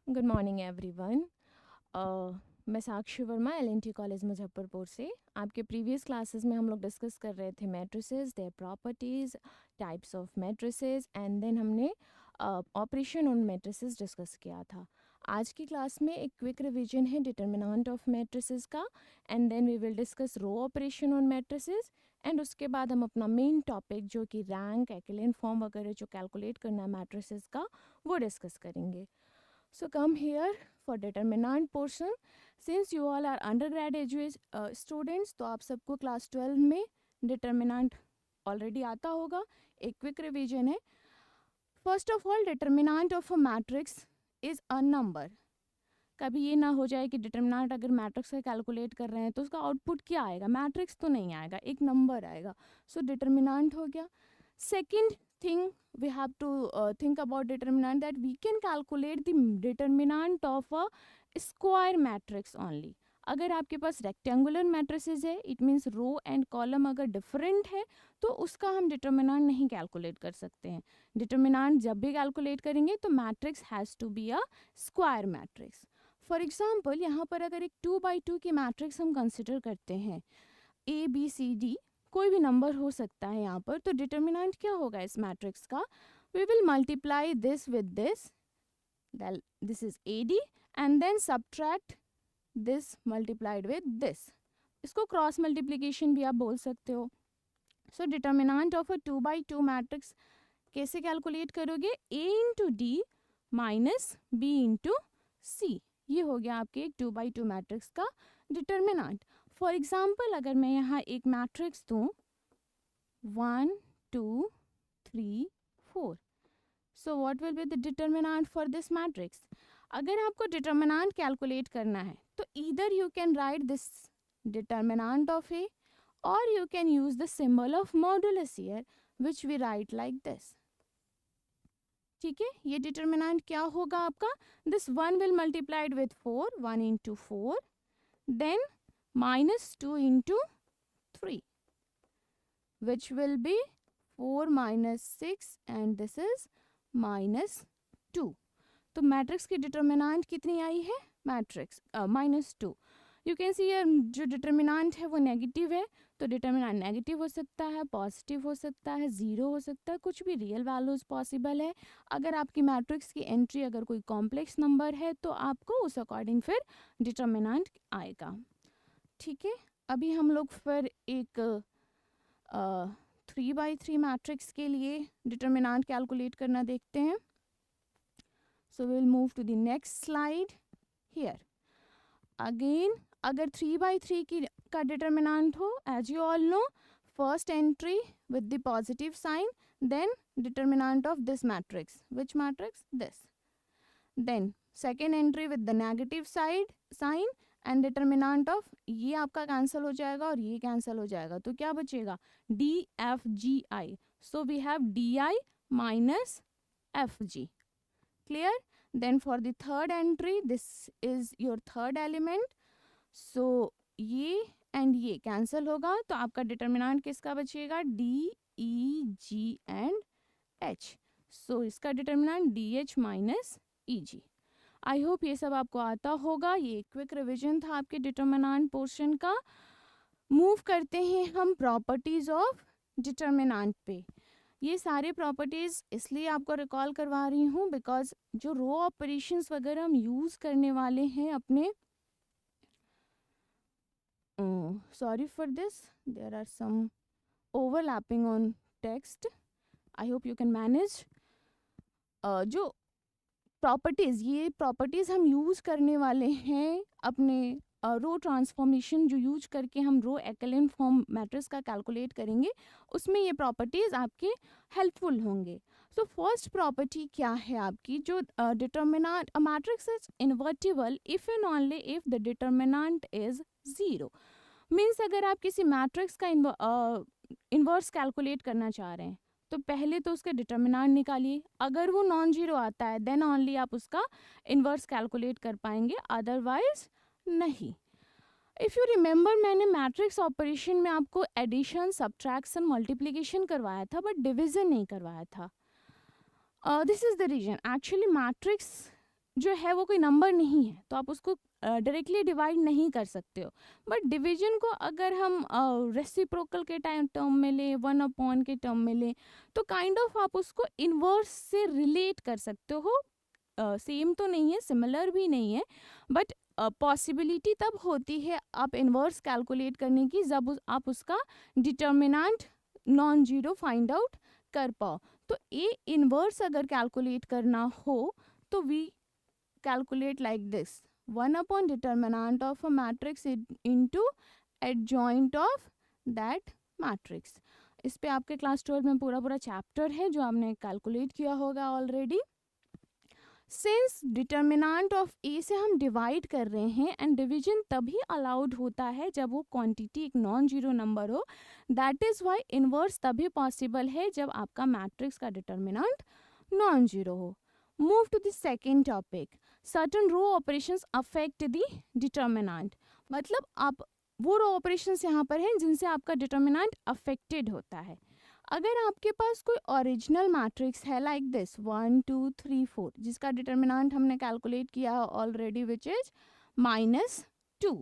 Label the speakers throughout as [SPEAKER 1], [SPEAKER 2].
[SPEAKER 1] Good morning everyone. मैं Sakshi Verma LNT college Muzaffarpur से। आपके प्रीवियस क्लासेस में हम लोग डिस्कस कर रहे थे matrices, their properties, types of matrices and then हमने ऑपरेशन ऑन मैट्रिसेस डिस्कस किया था। आज की क्लास में एक क्विक रिवीजन है डिटर्मिनेंट ऑफ मैट्रिसेस का and then we will discuss row operation on matrices and उसके बाद हम अपना मेन टॉपिक जो कि रैंक, एक्लेन फॉर्म वगैरह जो कैलकुलेट करना है मैट्रिसेस का वो डिस्कस करेंगे। So come here for determinant portion. Since you all are undergraduate students, तो आप सबको क्लास 12 में डिटर्मिनेंट ऑलरेडी आता होगा। एक क्विक रिवीजन है। First of all, determinant of a matrix is a number. कभी ये ना हो जाए कि डिटर्मिनेंट अगर मैट्रिक्स का कैलकुलेट कर रहे हैं तो उसका आउटपुट क्या आएगा, मैट्रिक्स तो नहीं आएगा, एक नंबर आएगा। सो डिटर्मिनेंट हो गया। Second thing we have to think about determinant, that we can calculate the determinant of a square matrix only. अगर आपके पास रेक्टेंगुलर मैट्रिसेस है, it means row and column अगर डिफरेंट है तो उसका हम डिटर्मिनेंट नहीं कैलकुलेट कर सकते हैं। डिटर्मिनेंट जब भी कैलकुलेट करेंगे तो matrix has to be a square matrix. For example, यहाँ पर अगर एक 2x2 की मैट्रिक्स हम कंसिडर करते हैं, ए बी सी डी कोई भी नंबर हो सकता है यहाँ पर, तो डिटर्मिनेंट क्या होगा इस मैट्रिक्स का? We will multiply this with this is A D and then subtract this multiplied with this. इसको क्रॉस मल्टीप्लीकेशन भी आप बोल सकते हो। So determinant of a 2x2 matrix कैसे कैलकुलेट करोगे? A into D minus B into C, ये हो गया आपके एक 2x2 मैट्रिक्स का डिटर्मिनेंट। फॉर एग्जाम्पल, अगर मैं यहाँ एक मैट्रिक्स दूँ 1 2 3 4, so what will be the determinant for this matrix? अगर आपको डिटर्मिनेंट कैलकुलेट करना है तो either you can write this determinant of A or you can use the symbol of modulus here which we write like this. ठीक है, ये determinant क्या होगा आपका? This 1 will multiplied with 4, 1 into 4, then minus 2 into 3, which will be 4 minus 6 and this is minus 2. तो matrix की determinant कितनी आई है? मैट्रिक्स -2। यू कैन सी जो डिटर्मिनेंट है वो नेगेटिव है, तो डिटर्मिनेंट नेगेटिव हो सकता है, पॉजिटिव हो सकता है, ज़ीरो हो सकता है, कुछ भी रियल वैल्यूज़ पॉसिबल है। अगर आपकी मैट्रिक्स की एंट्री अगर कोई कॉम्प्लेक्स नंबर है तो आपको उस अकॉर्डिंग फिर डिटर्मिनेंट आएगा। ठीक है, अभी हम लोग फिर एक 3x3 मैट्रिक्स के लिए डिटर्मिनेंट कैलकुलेट करना देखते हैं। So will move to the next slide here. Again अगर 3x3 की का डिटर्मिनेंट हो, as you all know, first entry with the positive sign, then determinant of this matrix, which matrix? This, then second entry with the negative side sign and determinant of, ये आपका cancel हो जाएगा और ये cancel हो जाएगा, तो क्या बचेगा? D F G I. So we have D I minus F G. Clear? Then for the third entry, this is your third element, so ये एंड ये कैंसिल होगा, तो आपका डिटर्मिनेंट किसका बचेगा? D E G and H. So इसका determinant D H minus E G. I hope ये सब आपको आता होगा। ये क्विक रिवीजन था आपके डिटर्मिनेंट पोर्शन का। मूव करते हैं हम प्रॉपर्टीज़ ऑफ डिटर्मिनेंट पे। ये सारे प्रॉपर्टीज़ इसलिए आपको रिकॉल करवा रही हूँ बिकॉज जो रो ऑपरेशंस वगैरह हम यूज़ करने वाले हैं अपने, sorry for this, there are some overlapping on text, I hope you can manage. जो प्रॉपर्टीज़, ये प्रॉपर्टीज़ हम यूज़ करने वाले हैं अपने रो ट्रांसफॉर्मेशन जो यूज करके हम रो एक्लेन फॉर्म मैट्रिक्स का कैलकुलेट करेंगे, उसमें ये प्रॉपर्टीज़ आपके हेल्पफुल होंगे। सो फर्स्ट प्रॉपर्टी क्या है आपकी? जो determinant a matrix is invertible if and only if the determinant is zero. Means अगर आप किसी मैट्रिक्स का इन्वर्स कैलकुलेट करना चाह रहे हैं तो पहले तो उसका डिटर्मिनेंट निकालिए, अगर वो नॉन जीरो आता है देन ओनली आप उसका इन्वर्स कैलकुलेट कर पाएंगे, अदरवाइज नहीं। इफ़ यू रिमेंबर, मैंने मैट्रिक्स ऑपरेशन में आपको एडिशन, सब्ट्रैक्शन, मल्टीप्लिकेशन करवाया था बट डिवीजन नहीं करवाया था। This is the reason, actually matrix जो है वो कोई नंबर नहीं है, तो आप उसको डायरेक्टली डिवाइड नहीं कर सकते हो। बट डिवीजन को अगर हम रेसिप्रोकल के टर्म में लें, 1 के टर्म में लें, तो काइंड ऑफ आप उसको इन्वर्स से रिलेट कर सकते हो। सेम तो नहीं है, सिमिलर भी नहीं है, बट पॉसिबिलिटी तब होती है आप इन्वर्स कैलकुलेट करने की, जब आप उसका determinant non zero find out कर पाओ। तो ए इन्वर्स अगर कैलकुलेट करना हो तो we calculate like this: 1 upon determinant of a matrix into adjoint of that matrix। इस पे आपके क्लास 12 में पूरा चैप्टर है जो आपने कैलकुलेट किया होगा ऑलरेडी। सिंस डिटर्मिनेंट ऑफ ए से हम डिवाइड कर रहे हैं, एंड डिवीजन तभी अलाउड होता है जब वो क्वांटिटी एक नॉन जीरो नंबर हो, दैट इज वाई इन्वर्स तभी पॉसिबल है जब आपका मैट्रिक्स का डिटर्मिनेंट नॉन जीरो हो। Move to the second topic, certain row operations affect the determinant. मतलब आप वो रो ऑपरेशंस यहाँ पर हैं जिनसे आपका डिटर्मिनेंट अफेक्टेड होता है। अगर आपके पास कोई ओरिजिनल मैट्रिक्स है लाइक दिस 1 2 3 4, जिसका डिटर्मिनेंट हमने कैलकुलेट किया ऑलरेडी विच इज -2,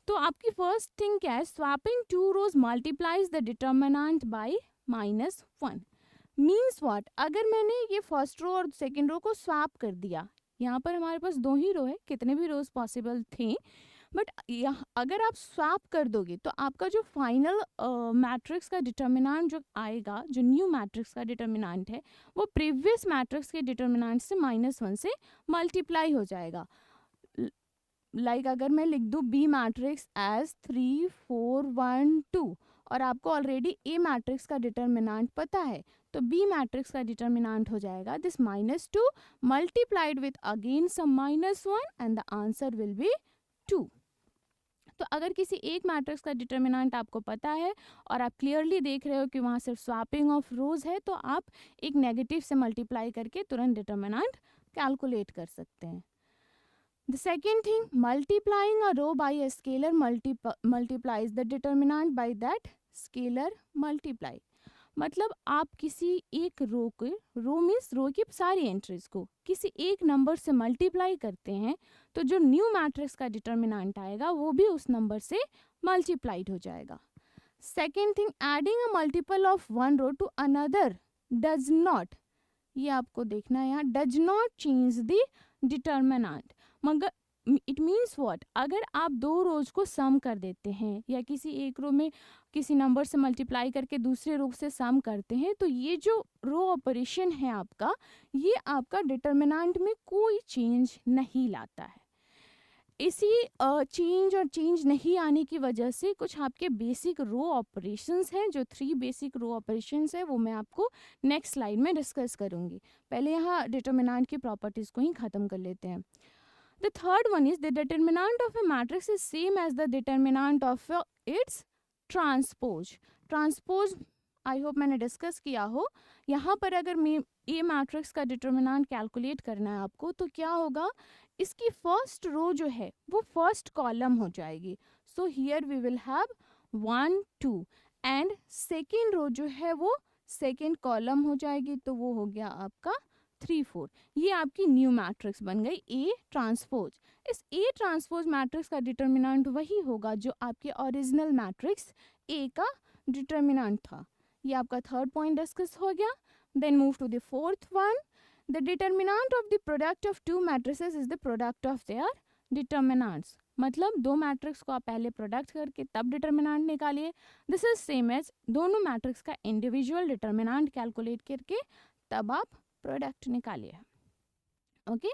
[SPEAKER 1] तो आपकी फर्स्ट थिंग क्या है, swapping two rows multiplies the determinant by -1। Means what, अगर मैंने ये फर्स्ट रो और सेकेंड रो को स्वैप कर दिया, यहाँ पर हमारे पास 2 ही रो है, कितने भी रोज पॉसिबल थे, बट अगर आप स्वैप कर दोगे तो आपका जो फाइनल मैट्रिक्स का डिटर्मिनेंट जो आएगा, जो न्यू मैट्रिक्स का डिटर्मिनेंट है, वो प्रीवियस मैट्रिक्स के डिटर्मिनेंट से -1 से मल्टीप्लाई हो जाएगा। लाइक अगर मैं लिख दूँ बी मैट्रिक्स एज 3 4 1 2 और आपको ऑलरेडी ए मैट्रिक्स का डिटर्मिनेंट पता है, तो बी मैट्रिक्स का डिटर्मिनेंट हो जाएगा this -2 multiplied with again some -1 and the answer will be 2। तो अगर किसी एक मैट्रिक्स का डिटर्मिनेंट आपको पता है और आप क्लियरली देख रहे हो कि वहाँ सिर्फ स्वैपिंग ऑफ रोज है, तो आप एक नेगेटिव से मल्टीप्लाई करके तुरंत डिटर्मिनेंट कैलकुलेट कर सकते हैं। The second thing, multiplying a row by a scalar multiplies the determinant by that scalar multiply। मतलब आप किसी एक रो को, रो मीन्स रो की सारी एंट्रीज को किसी एक नंबर से मल्टीप्लाई करते हैं, तो जो न्यू मैट्रिक्स का डिटर्मिनेंट आएगा वो भी उस नंबर से मल्टीप्लाइड हो जाएगा। Second thing, adding a multiple of one row to another does not, ये आपको देखना है यहाँ, does not change the determinant. मगर इट मीन्स व्हाट, अगर आप 2 रोज को सम कर देते हैं या किसी एक रो में किसी नंबर से मल्टीप्लाई करके दूसरे रो से सम करते हैं, तो ये जो रो ऑपरेशन है आपका, ये आपका डिटर्मिनेंट में कोई चेंज नहीं लाता है। इसी चेंज और चेंज नहीं आने की वजह से कुछ आपके बेसिक रो ऑपरेशंस हैं, जो 3 बेसिक रो ऑपरेशंस है, वो मैं आपको नेक्स्ट स्लाइड में डिस्कस करूँगी। पहले यहाँ डिटर्मिनेंट की प्रॉपर्टीज़ को ही ख़त्म कर लेते हैं। The third one is the determinant of a matrix is same as the determinant of its transpose। Transpose I hope मैंने डिस्कस किया हो। यहाँ पर अगर ए मैट्रिक्स का डिटर्मिनेंट कैलकुलेट करना है आपको, तो क्या होगा, इसकी फर्स्ट रो जो है वो फर्स्ट कॉलम हो जाएगी। So here we will have 1 2 and second row जो है वो सेकेंड कॉलम हो जाएगी, तो वो हो गया आपका 3 4। ये आपकी न्यू मैट्रिक्स बन गई ए ट्रांसपोज। इस ए ट्रांसपोज मैट्रिक्स का डिटर्मिनेंट वही होगा जो आपके ओरिजिनल मैट्रिक्स ए का डिटर्मिनेंट था। ये आपका थर्ड पॉइंट डिस्कस हो गया। Then move to the fourth one, the determinant of the product of 2 matrices is the product of their determinants. मतलब 2 मैट्रिक्स को आप पहले प्रोडक्ट करके तब डिटर्मिनेंट निकालिए। दिस इज सेम एज दोनों मैट्रिक्स का इंडिविजुअल डिटर्मिनेंट कैलकुलेट करके तब आप प्रोडक्ट निकालिए। Okay,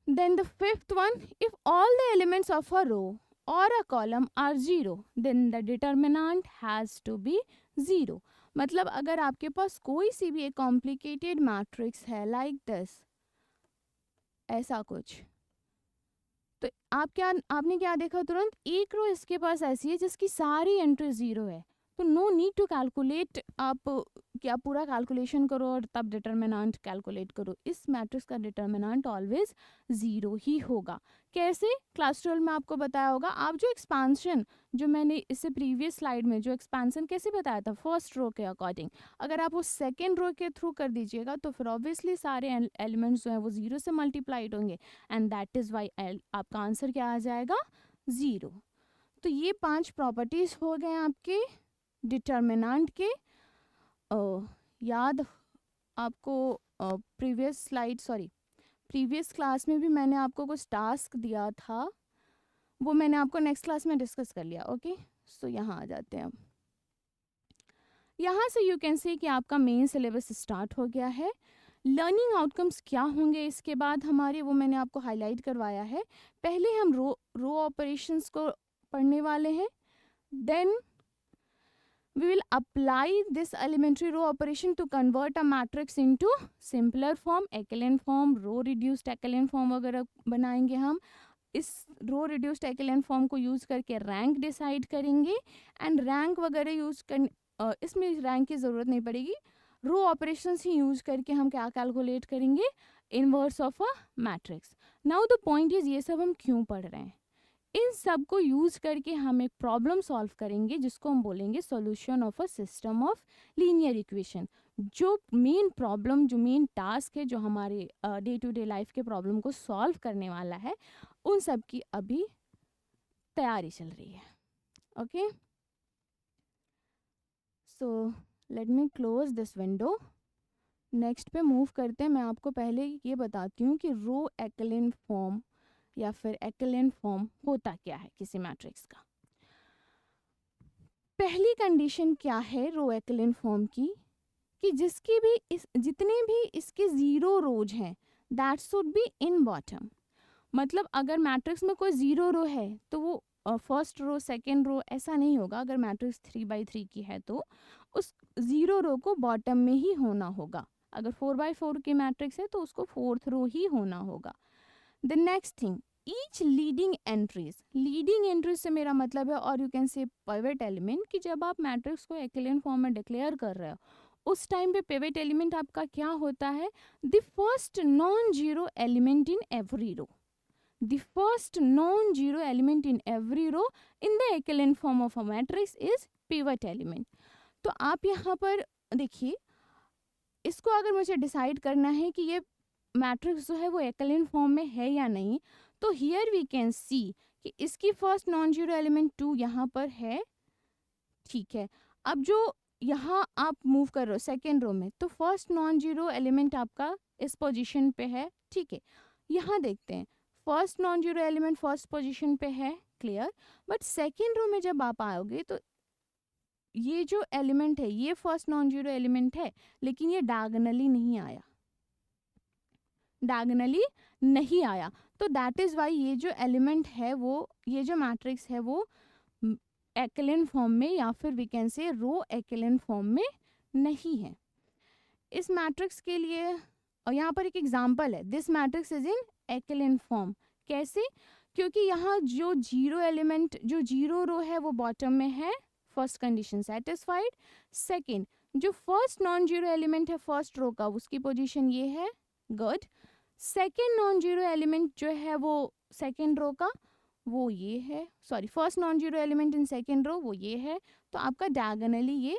[SPEAKER 1] then the fifth one, if all the elements of a row or a column are 0 then the determinant has to be 0। मतलब अगर आपके पास कोई सी भी एक कॉम्प्लिकेटेड मैट्रिक्स है लाइक दिस, ऐसा कुछ, तो आपने क्या देखा, तुरंत एक रो इसके पास ऐसी है जिसकी सारी एंट्री 0 है, तो
[SPEAKER 2] तो नो नीड टू कैलकुलेट, आप क्या पूरा कैलकुलेशन करो और तब डिटर्मिनेंट कैलकुलेट करो। इस मैट्रिक्स का डिटर्मिनेंट ऑलवेज 0 ही होगा। कैसे? क्लास 12 में आपको बताया होगा। आप जो एक्सपांशन, जो मैंने इससे प्रीवियस स्लाइड में जो एक्सपांसन कैसे बताया था फर्स्ट रो के अकॉर्डिंग, अगर आप वो सेकेंड रो के थ्रू कर दीजिएगा तो फिर ऑब्वियसली सारे एलिमेंट्स जो हैं वो 0 से मल्टीप्लाइड होंगे, एंड दैट इज़ वाई आपका आंसर क्या आ जाएगा? 0। तो ये 5 प्रॉपर्टीज हो गए आपके डिटर्मिनेंट के। याद आपको प्रीवियस क्लास में भी मैंने आपको कुछ टास्क दिया था, वो मैंने आपको नेक्स्ट क्लास में डिस्कस कर लिया। ओके, सो यहाँ आ जाते हैं। अब यहाँ से यू कैन सी कि आपका मेन सिलेबस स्टार्ट हो गया है। लर्निंग आउटकम्स क्या होंगे इसके बाद हमारे, वो मैंने आपको हाईलाइट करवाया है। पहले हम रो ऑपरेशंस को पढ़ने वाले हैं, then we will apply this elementary row operation to convert a matrix into simpler form, echelon form, row reduced echelon form वगैरह बनाएंगे हम। इस रो रिड्यूस्ड echelon फॉर्म को यूज़ करके रैंक डिसाइड करेंगे, एंड रैंक वगैरह यूज़ कर इसमें रैंक की ज़रूरत नहीं पड़ेगी। रो ऑपरेशंस ही यूज़ करके हम क्या कैलकुलेट करेंगे? Inverse of a matrix. Now the point is, ये सब हम क्यों पढ़ रहे हैं? इन सब को यूज़ करके हम एक प्रॉब्लम सॉल्व करेंगे जिसको हम बोलेंगे solution of a system of linear equation. जो मेन प्रॉब्लम, जो मेन टास्क है, जो हमारे डे टू डे लाइफ के प्रॉब्लम को सॉल्व करने वाला है, उन सब की अभी तैयारी चल रही है। Okay, so let me close this window. Next पे मूव करते हैं। मैं आपको पहले ये बताती हूँ कि रो echelon फॉर्म या फिर echelon फॉर्म होता क्या है किसी मैट्रिक्स का। पहली कंडीशन क्या है रो echelon फॉर्म की, कि जिसकी भी जितने भी इसके 0 रोज हैं that should be in bottom. मतलब अगर मैट्रिक्स में कोई 0 रो है तो वो फर्स्ट रो सेकेंड रो ऐसा नहीं होगा। अगर मैट्रिक्स 3x3 की है तो उस 0 रो को बॉटम में ही होना होगा। अगर 4x4 की मैट्रिक्स है तो उसको 4th रो ही होना होगा। The next thing, each leading entries से मेरा मतलब है, और you can say pivot element, कि जब आप मैट्रिक्स को echelon फॉर्म में डिक्लेयर कर रहे हो उस टाइम पे पिवट एलिमेंट आपका क्या होता है? The first non zero element in every row. The first non-zero element in every row in the echelon form of a matrix is pivot element. तो आप यहाँ पर देखिए, इसको अगर मुझे डिसाइड करना है कि ये मैट्रिक्स जो है वो echelon फॉर्म में है या नहीं, तो हियर वी कैन सी कि इसकी फर्स्ट नॉन जीरो एलिमेंट 2 यहाँ पर है, ठीक है। अब जो यहाँ आप मूव कर रहे हो सेकेंड रो में, तो फर्स्ट नॉन जीरो एलिमेंट आपका इस पोजीशन पे है, ठीक है। यहाँ देखते हैं, first non zero element first position पे है, क्लियर। बट सेकेंड रो में जब आप आओगे तो ये जो एलिमेंट है ये फर्स्ट नॉन जीरो एलिमेंट है, लेकिन ये डायगोनली नहीं आया, तो दैट इज़ वाई ये जो एलिमेंट है वो, ये जो मैट्रिक्स है वो echelon फॉर्म में या फिर we can say row echelon form में नहीं है। इस मैट्रिक्स के लिए, और यहाँ पर एक एग्जांपल है, this matrix is in echelon form. कैसे? क्योंकि यहाँ जो जीरो एलिमेंट, जो जीरो रो है वो बॉटम में है, फर्स्ट कंडीशन सेटिस्फाइड। सेकंड, जो फर्स्ट नॉन जीरो एलिमेंट है फर्स्ट रो का, उसकी पोजीशन ये है, good. Second non zero element जो है वो सेकंड रो का, वो ये है, sorry first non zero element in second row वो ये है, तो आपका डायगोनली ये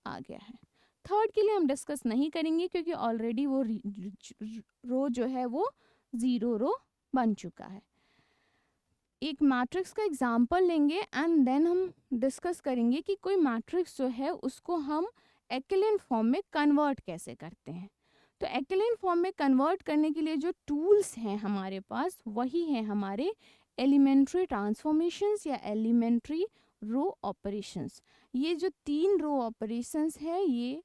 [SPEAKER 2] आ गया है। थर्ड के लिए हम डिस्कस नहीं करेंगे क्योंकि ऑलरेडी वो रो जो है वो 0 रो बन चुका है। एक मैट्रिक्स का एग्जांपल लेंगे एंड देन हम डिस्कस करेंगे कि कोई मैट्रिक्स जो है उसको हम echelon फॉर्म में कन्वर्ट कैसे करते हैं। तो echelon फॉर्म में कन्वर्ट करने के लिए जो टूल्स हैं हमारे पास, वही है हमारे एलिमेंट्री ट्रांसफॉर्मेशंस या एलिमेंट्री रो ऑपरेशंस। ये जो 3 रो ऑपरेशंस है ये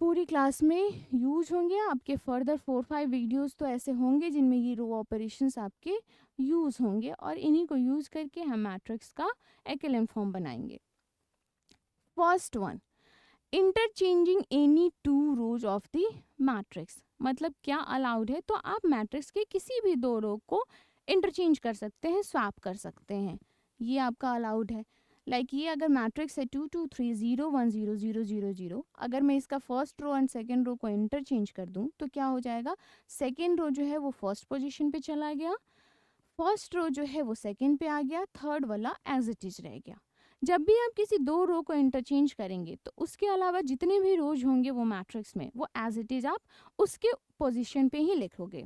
[SPEAKER 2] पूरी क्लास में यूज होंगे। आपके फर्दर 4-5 वीडियोस तो ऐसे होंगे जिनमें ये रो ऑपरेशंस आपके यूज होंगे, और इन्हीं को यूज करके हम मैट्रिक्स का echelon फॉर्म बनाएंगे। First one, interchanging any 2 rose of the matrix. मतलब क्या अलाउड है? तो आप मैट्रिक्स के किसी भी 2 रो को इंटरचेंज कर सकते हैं, स्वैप कर सकते हैं, ये आपका अलाउड है। लाइक ये अगर मैट्रिक्स है 2 2 3 0 1 0 0 0 0, अगर मैं इसका first row and second row को इंटरचेंज कर दूं तो क्या हो जाएगा, सेकेंड रो जो है वो फर्स्ट पोजीशन पे चला गया, फर्स्ट रो जो है वो सेकेंड पे आ गया, थर्ड वाला एज इट इज रह गया। जब भी आप किसी दो रो को इंटरचेंज करेंगे तो उसके अलावा जितने भी रोज होंगे वो मैट्रिक्स में, वो एज इट इज आप उसके पोजीशन पे ही लिखोगे।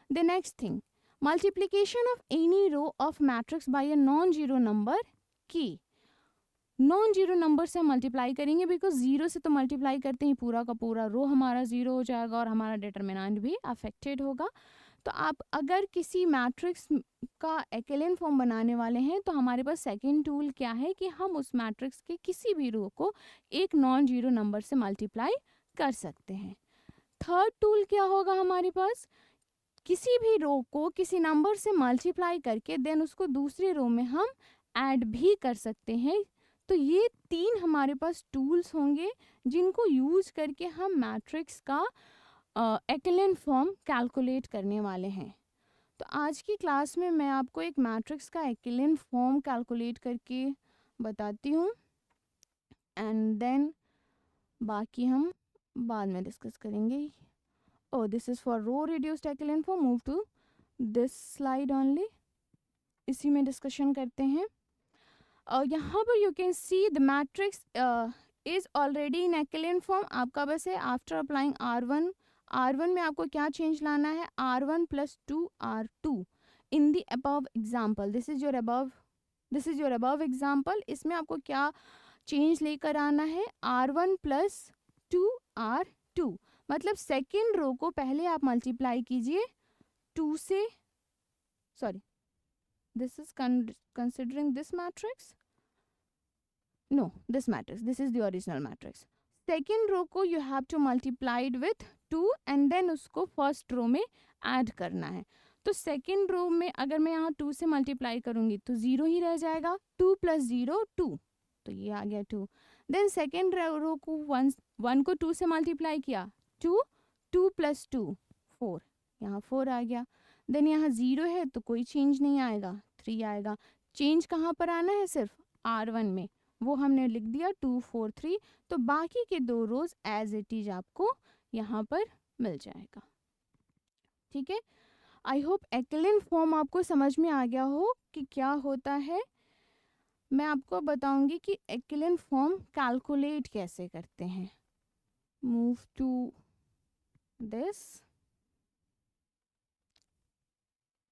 [SPEAKER 2] The next thing, multiplication of any row of matrix by a non zero number की, नॉन जीरो नंबर से मल्टीप्लाई करेंगे बिकॉज जीरो से तो मल्टीप्लाई करते ही पूरा का पूरा रो हमारा जीरो हो जाएगा और हमारा डिटरमिनेंट भी अफेक्टेड होगा। तो आप अगर किसी मैट्रिक्स का एक्लेन फॉर्म बनाने वाले हैं तो हमारे पास सेकंड टूल क्या है कि हम उस मैट्रिक्स के किसी भी रो को एक नॉन जीरो नंबर से मल्टीप्लाई कर सकते हैं। थर्ड टूल क्या होगा हमारे पास, किसी भी रो को किसी नंबर से मल्टीप्लाई करके देन उसको दूसरे रो में हम ऐड भी कर सकते हैं। तो ये तीन हमारे पास टूल्स होंगे जिनको यूज करके हम मैट्रिक्स का एक्लेन फॉर्म कैलकुलेट करने वाले हैं। तो आज की क्लास में मैं आपको एक मैट्रिक्स का एक्लेन फॉर्म कैलकुलेट करके बताती हूँ एंड देन बाकी हम बाद में डिस्कस करेंगे। Oh, this is for row reduced echelon form. Move to this slide only. इसी में डिस्कशन करते हैं। यहाँ पर you can see the matrix is already in echelon form. आपका बस है आफ्टर अप्लाइंग R1 में आपको क्या चेंज लाना है, R1 + 2 R2 in the above example. This is your above example. इसमें आपको क्या चेंज लेकर आना है, R1 + 2 R2, मतलब सेकेंड रो को पहले आप मल्टीप्लाई कीजिए 2 से, sorry this is considering this matrix, no this matrix, this is the original matrix. Second row को you have to multiplied with 2 and then उसको फर्स्ट रो में ऐड करना है। तो सेकेंड रो में अगर मैं यहाँ 2 से मल्टीप्लाई करूँगी तो 0 ही रह जाएगा, 2 + 0 2, तो ये आ गया 2। देन सेकेंड रो को 1 को 2 से मल्टीप्लाई किया, 2 + 2 4, यहाँ 4 आ गया। देन यहाँ 0 है तो कोई चेंज नहीं आएगा, 3 आएगा। चेंज कहाँ पर आना है, सिर्फ R1 में, वो हमने लिख दिया 2 4 3। तो बाकी के दो रोज एज इट इज आपको यहाँ पर मिल जाएगा। ठीक है, आई होप एक्लेन फॉर्म आपको समझ में आ गया हो कि क्या होता है। मैं आपको बताऊंगी कि एक्लेन फॉर्म कैलकुलेट कैसे करते हैं। Move to this,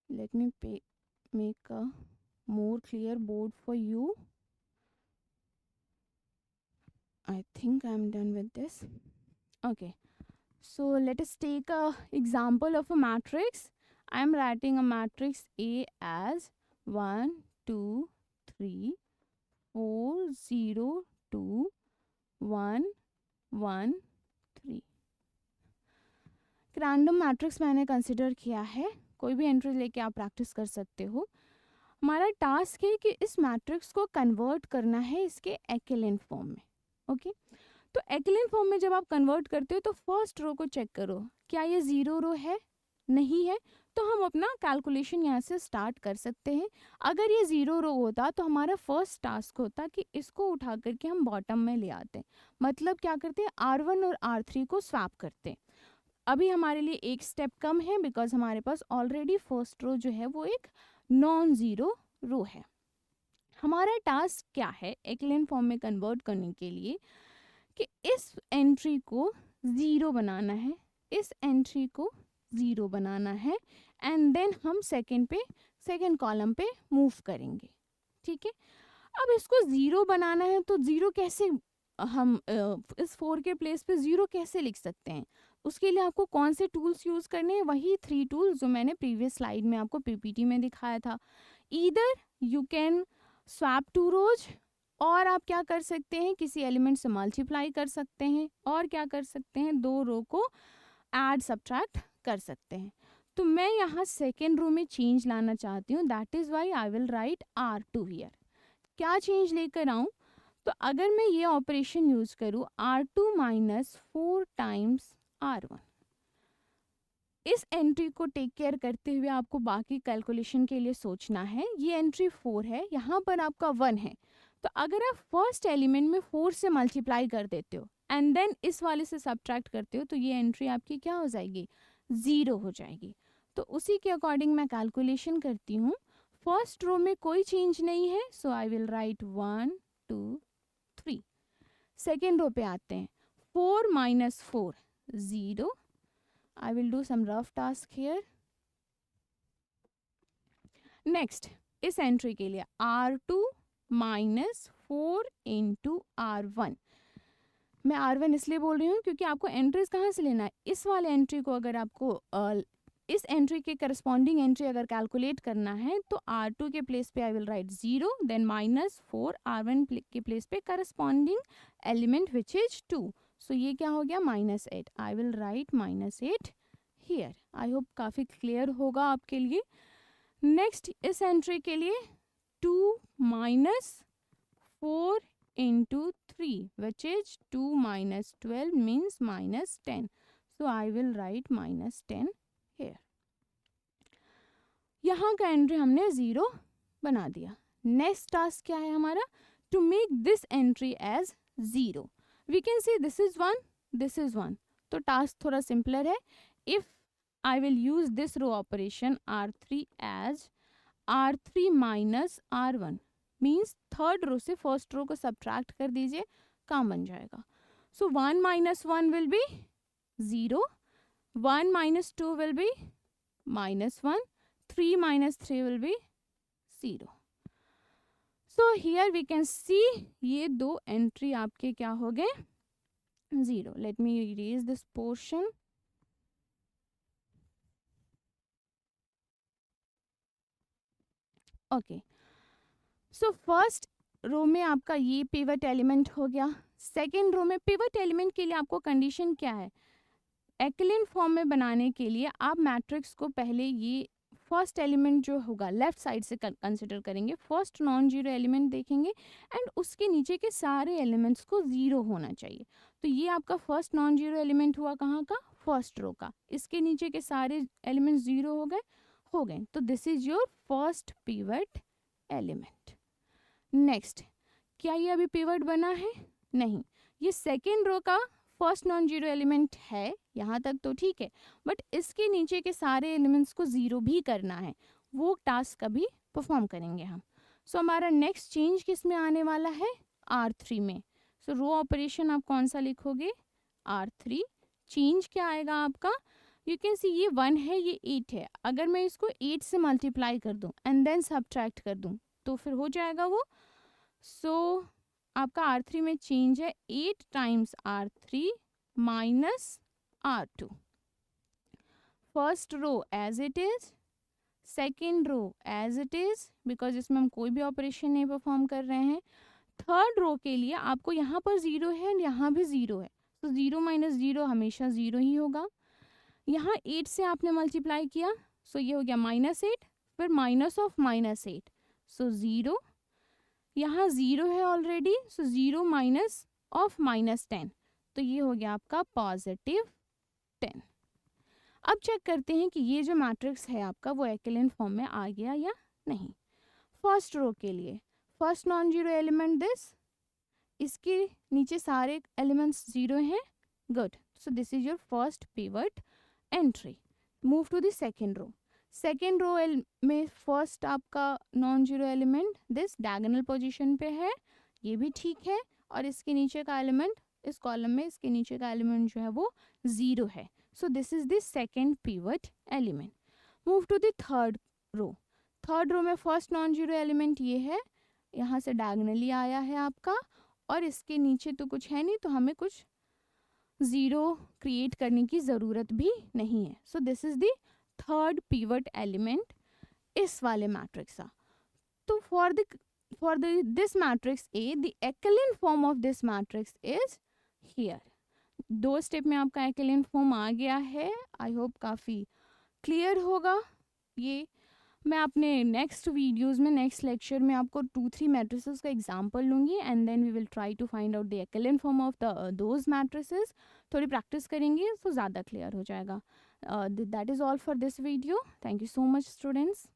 [SPEAKER 2] let me make a more clear board for you. I think I'm done with this. Okay, so let us take a example of a matrix. I am writing a matrix A as 1 2 3 4 0 2 1 1 3। Random matrix मैंने consider किया है, कोई भी entry लेके आप practice कर सकते हो। हमारा टास्क है कि इस मैट्रिक्स को कन्वर्ट करना है इसके एक्लेन फॉर्म में। ओके, तो एक्लेन फॉर्म में जब आप कन्वर्ट करते हो तो फर्स्ट रो को चेक करो, क्या ये 0 रो है, नहीं है, तो हम अपना कैलकुलेशन यहाँ से स्टार्ट कर सकते हैं। अगर ये 0 रो होता तो हमारा फर्स्ट टास्क होता कि इसको उठा करके हम बॉटम में ले आते, मतलब क्या करते हैं, R1 और R3 को स्वैप करते हैं। अभी हमारे लिए एक स्टेप कम है बिकॉज हमारे पास ऑलरेडी फर्स्ट रो जो है वो एक नॉन जीरो रो है। हमारा टास्क क्या है एक्लेन फॉर्म में कन्वर्ट करने के लिए, कि इस एंट्री को 0 बनाना है, इस एंट्री को 0 बनाना है एंड देन हम सेकेंड कॉलम पे मूव करेंगे। ठीक है, अब इसको 0 बनाना है तो 0 कैसे, हम इस 4 के प्लेस पे 0 कैसे लिख सकते हैं, उसके लिए आपको कौन से टूल्स यूज़ करने हैं, वही 3 टूल्स जो मैंने प्रीवियस स्लाइड में आपको पीपीटी में दिखाया था। ईदर यू कैन स्वैप 2 रोज, और आप क्या कर सकते हैं, किसी एलिमेंट से मल्टीप्लाई कर सकते हैं, और क्या कर सकते हैं, 2 रो को ऐड सब्ट्रैक्ट कर सकते हैं। तो मैं यहाँ सेकेंड रो में चेंज लाना चाहती हूँ, that is why I will right R2 here. क्या चेंज लेकर आऊँ, तो अगर मैं ये ऑपरेशन यूज़ करूँ R2 - 4 टाइम्स R1, इस एंट्री को टेक केयर करते हुए आपको बाकी कैलकुलेशन के लिए सोचना है। ये एंट्री 4 है, यहाँ पर आपका 1 है, तो अगर आप फर्स्ट एलिमेंट में 4 से मल्टीप्लाई कर देते हो एंड देन इस वाले से सब्ट्रैक्ट करते हो तो ये एंट्री आपकी क्या हो जाएगी, 0 हो जाएगी। तो उसी के अकॉर्डिंग मैं कैलकुलेशन करती हूँ। फर्स्ट रो में कोई चेंज नहीं है, so I will write 1 2 3। Second row पे आते हैं, 4 minus 4 0। I will do some rough task here. Next इस एंट्री के लिए R2 माइनस 4 इंटू R1। मैं R1 इसलिए बोल रही हूँ क्योंकि आपको एंट्रीज कहाँ से लेना है, इस वाले एंट्री को अगर आपको इस एंट्री के करस्पॉन्डिंग एंट्री अगर कैलकुलेट करना है तो R2 के प्लेस पे I will write 0, then minus 4 R1 के प्लेस पे corresponding element which is 2। So ये क्या हो गया, -8। I will write -8 here. I hope काफ़ी क्लियर होगा आपके लिए। नेक्स्ट इस एंट्री के लिए 2 minus 4 into 3 which is 2 minus 12 means -10। So I will write -10 here. यहाँ का एंट्री हमने 0 बना दिया। नेक्स्ट टास्क क्या है हमारा, to make this entry as 0। We can see this is 1, this is 1। तो टास्क थोड़ा सिंपलर है। If I will use this row operation R3 as R3 minus R1 means third row से first रो को subtract कर दीजिए, काम बन जाएगा। सो 1 minus 1 will be 0, 1 minus 2 will be -1, 3 minus 3 will be 0. So here we can see ये दो entry आपके क्या हो गए, 0. Let me erase this portion. Okay, so first row में आपका ये पिवट एलिमेंट हो गया। सेकेंड रो में पिवट एलिमेंट के लिए आपको कंडीशन क्या है, एक्लिन फॉर्म में बनाने के लिए आप मैट्रिक्स को पहले ये फर्स्ट एलिमेंट जो होगा लेफ्ट साइड से कंसिडर करेंगे, फर्स्ट नॉन जीरो एलिमेंट देखेंगे एंड उसके नीचे के सारे एलिमेंट्स को 0 होना चाहिए। तो ये आपका फर्स्ट नॉन जीरो एलिमेंट हुआ कहाँ का, फर्स्ट रो का। इसके नीचे के सारे एलिमेंट्स 0 हो गए। तो this is your first pivot element. Next, क्या ये अभी पिवट बना है, नहीं, ये सेकेंड रो का फर्स्ट नॉन जीरो एलिमेंट है, यहाँ तक तो ठीक है, बट इसके नीचे के सारे एलिमेंट्स को 0 भी करना है, वो टास्क अभी परफॉर्म करेंगे हम। सो हमारा नेक्स्ट चेंज किस में आने वाला है, R3 में। सो रो ऑपरेशन आप कौन सा लिखोगे, R3। चेंज क्या आएगा आपका, यू कैन सी ये 1 है, ये 8 है। अगर मैं इसको 8 से मल्टीप्लाई कर दूं एंड देन सब्ट्रैक्ट कर दूं तो फिर हो जाएगा वो। सो आपका R3 में चेंज है 8 times R3 minus R2। First row as it is, second row as it is, because इसमें हम कोई भी ऑपरेशन नहीं परफॉर्म कर रहे हैं। थर्ड रो के लिए आपको यहाँ पर 0 है एंड यहाँ भी 0 है, तो 0 माइनस 0 हमेशा 0 ही होगा। यहाँ 8 से आपने मल्टीप्लाई किया, सो ये हो गया -8, फिर माइनस ऑफ -8, सो 0। यहाँ 0 है ऑलरेडी, सो 0 माइनस ऑफ -10, तो ये हो गया आपका +10। अब चेक करते हैं कि ये जो मैट्रिक्स है आपका वो एक्लिन फॉर्म में आ गया या नहीं। फर्स्ट रो के लिए first non zero element this, इसके नीचे सारे एलिमेंट्स 0 हैं, good. So this is your first pivot entry. Move to the second row. Second row में फर्स्ट आपका non zero element this diagonal position पे है, ये भी ठीक है, और इसके नीचे का एलिमेंट इस कॉलम में इसके नीचे का एलिमेंट जो है वो 0 है। So this is the second pivot element. Move to the third row. Third row में फर्स्ट नॉन जीरो एलिमेंट ये है, यहाँ से डायगोनली आया है आपका, और इसके नीचे तो कुछ है नहीं, तो हमें कुछ 0 क्रिएट करने की ज़रूरत भी नहीं है। So this is the third pivot element इस वाले मैट्रिक्स का। तो for this matrix A, the echelon form of this matrix is here. 2 step में आपका एक्लिन फॉर्म आ गया है। आई होप काफ़ी क्लियर होगा ये। मैं अपने नेक्स्ट वीडियोस में, नेक्स्ट लेक्चर में आपको 2-3 मैट्रिसेस का एग्जांपल लूँगी and then we will try to find out the echelon form of those matrices. थोड़ी प्रैक्टिस करेंगे तो ज़्यादा क्लियर हो जाएगा। That is all for this video. Thank you so much students.